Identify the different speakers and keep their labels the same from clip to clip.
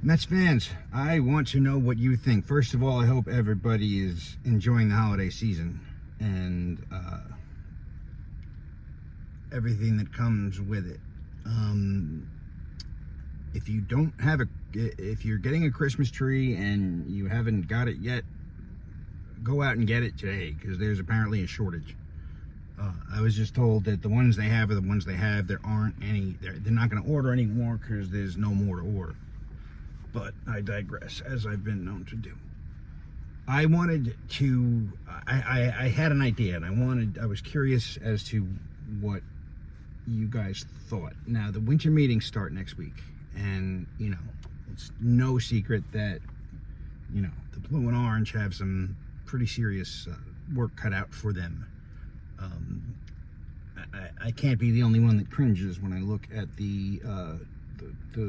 Speaker 1: Mets fans, I want to know what you think. First of all, I hope everybody is enjoying the holiday season and everything that comes with it. If you don't have if you're getting a Christmas tree and you haven't got it yet, go out and get it today because there's apparently a shortage. I was just told that the ones they have are the ones they have. There aren't any. They're not going to order any more because there's no more to order. But I digress, as I've been known to do. I wanted to. I had an idea, and I was curious as to what you guys thought. Now, the winter meetings start next week, and it's no secret that the blue and orange have some pretty serious work cut out for them. I can't be the only one that cringes when I look at the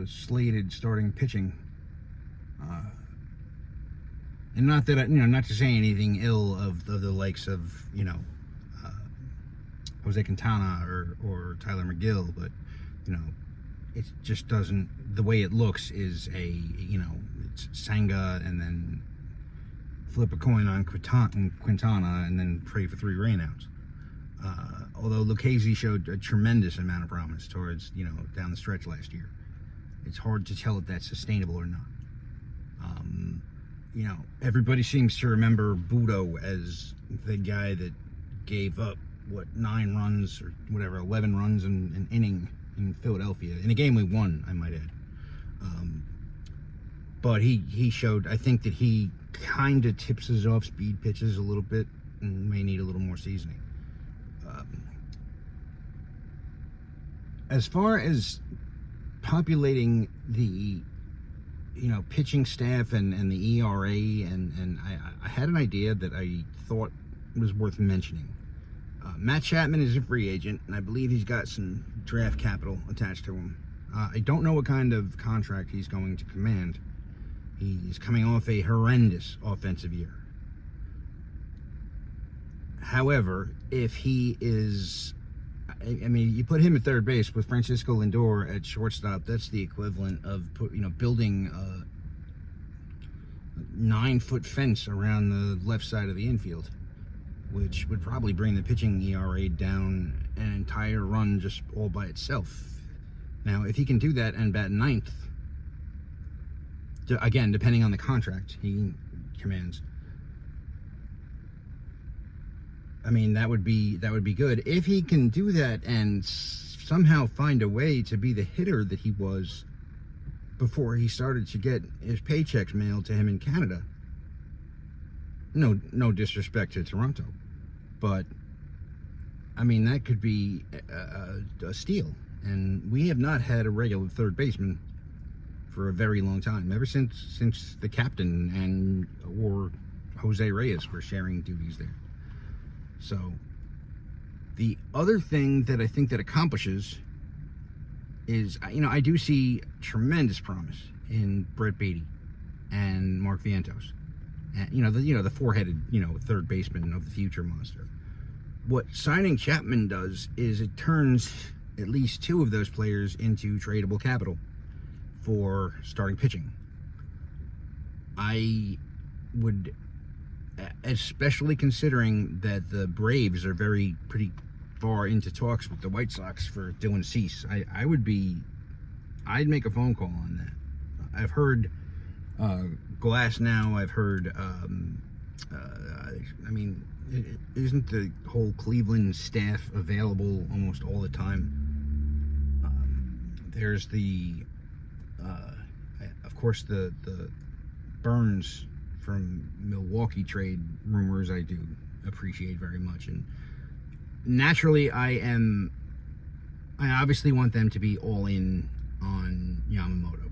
Speaker 1: slated starting pitching, and not that not to say anything ill of the likes of Jose Quintana or Tyler McGill, but it just doesn't. The way it looks is it's Senga and then flip a coin on Quintana and then pray for 3 rainouts. Although Lucchesi showed a tremendous amount of promise towards, down the stretch last year. It's hard to tell if that's sustainable or not. Everybody seems to remember Budo as the guy that gave up, 9 runs or whatever, 11 runs in an inning in Philadelphia. In a game we won, I might add. But he showed, I think that he kind of tips his off-speed pitches a little bit and may need a little more seasoning. As far as populating the pitching staff and the ERA, and I had an idea that I thought was worth mentioning. Matt Chapman is a free agent, and I believe he's got some draft capital attached to him. I don't know what kind of contract he's going to command. He's coming off a horrendous offensive year. However, if he is, you put him at third base with Francisco Lindor at shortstop, that's the equivalent of building a 9-foot fence around the left side of the infield, which would probably bring the pitching ERA down an entire run just all by itself. Now, if he can do that and bat 9th, again, depending on the contract he commands, that would be good. If he can do that and somehow find a way to be the hitter that he was before he started to get his paychecks mailed to him in Canada. No disrespect to Toronto, but that could be a steal. And we have not had a regular third baseman for a very long time, ever since the captain or Jose Reyes were sharing duties there. So the other thing that I think that accomplishes is, I do see tremendous promise in Brett Beatty and Mark Vientos, and the 4-headed third baseman of the future monster. What signing Chapman does is it turns at least 2 of those players into tradable capital for starting pitching. I would, especially considering that the Braves are pretty far into talks with the White Sox for Dylan Cease, I'd make a phone call on that. I've heard Glass now. I've heard, isn't the whole Cleveland staff available almost all the time? There's of course, the Burns from Milwaukee trade rumors I do appreciate very much, and naturally I obviously want them to be all in on Yamamoto.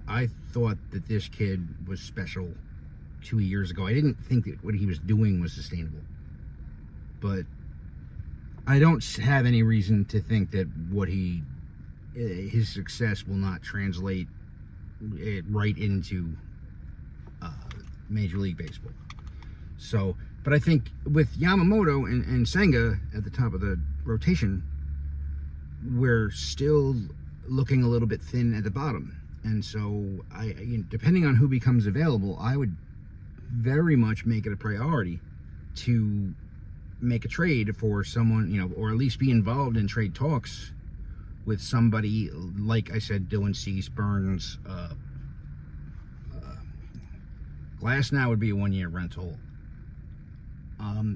Speaker 1: I thought that this kid was special 2 years ago. I didn't think that what he was doing was sustainable, but I don't have any reason to think that his success will not translate it right into Major League Baseball. So, but I think with Yamamoto and Senga at the top of the rotation, we're still looking a little bit thin at the bottom. And so, depending on who becomes available, I would very much make it a priority to make a trade for someone, or at least be involved in trade talks with somebody, like I said, Dylan Cease, Burns. Glass now would be a 1-year rental.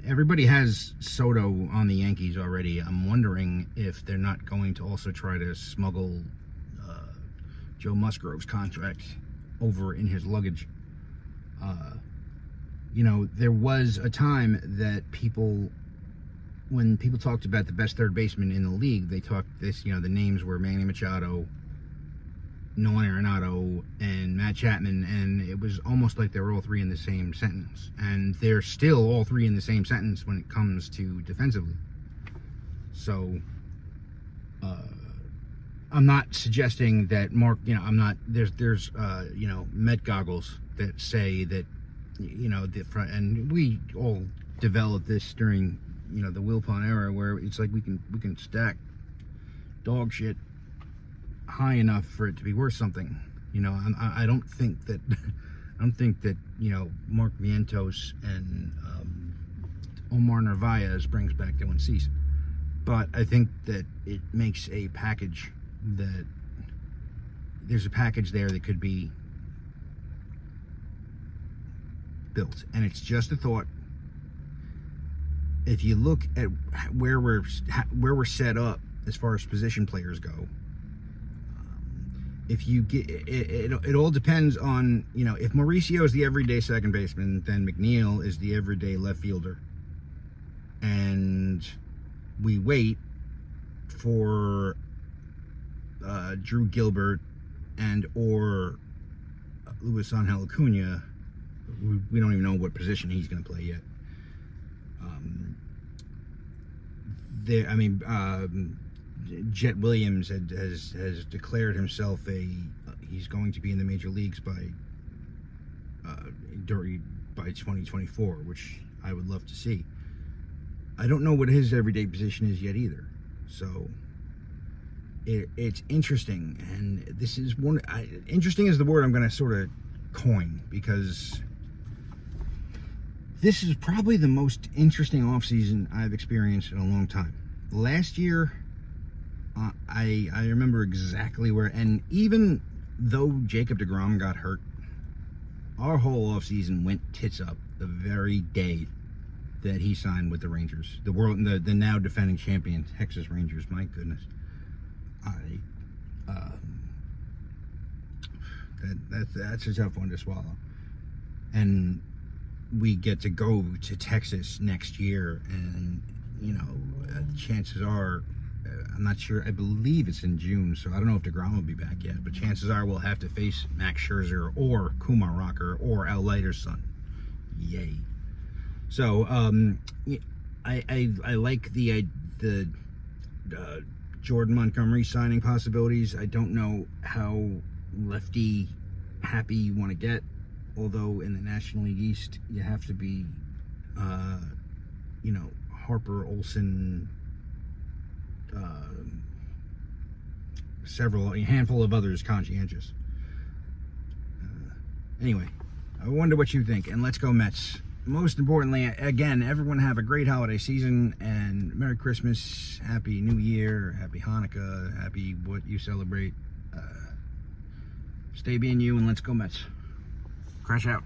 Speaker 1: Everybody has Soto on the Yankees already. I'm wondering if they're not going to also try to smuggle Joe Musgrove's contract over in his luggage. There was a time that when people talked about the best third baseman in the league, they talked the names were Manny Machado, Nolan Arenado, and Matt Chapman, and it was almost like they were all three in the same sentence. And they're still all three in the same sentence when it comes to defensively. So, I'm not suggesting that Mark, I'm not, there's Met goggles that say that, the front, and we all developed this during, the Wilpon era, where it's like we can stack dog shit high enough for it to be worth something. I don't think that Mark Vientos and Omar Narvaez brings back Dylan Cease, but I think that it makes a package that there's a package there that could be built, and it's just a thought. If you look at where we're set up as far as position players go, if you get it all depends on, if Mauricio is the everyday second baseman, then McNeil is the everyday left fielder, and we wait for Drew Gilbert and or Luis Angel Acuna. We don't even know what position he's going to play yet. Jet Williams has declared himself he's going to be in the major leagues by 2024, which I would love to see. I don't know what his everyday position is yet either. So it's interesting, and this is interesting is the word I'm going to sort of coin, because this is probably the most interesting offseason I've experienced in a long time. Last year, I remember exactly where, and even though Jacob deGrom got hurt, our whole offseason went tits up the very day that he signed with the Rangers, the now defending champion Texas Rangers. My goodness, that's a tough one to swallow. And we get to go to Texas next year, and chances are, I'm not sure, I believe it's in June, so I don't know if DeGrom will be back yet, but chances are we'll have to face Max Scherzer or Kumar Rocker or Al Leiter's son. Yay. So I like the Jordan Montgomery signing possibilities. I don't know how lefty happy you want to get, although in the National League East you have to be Harper, Olsen, a handful of others conscientious. Anyway, I wonder what you think, and let's go Mets. Most importantly, again, everyone have a great holiday season, and Merry Christmas, Happy New Year, Happy Hanukkah, happy what you celebrate. Stay being you, and let's go Mets. Crash out.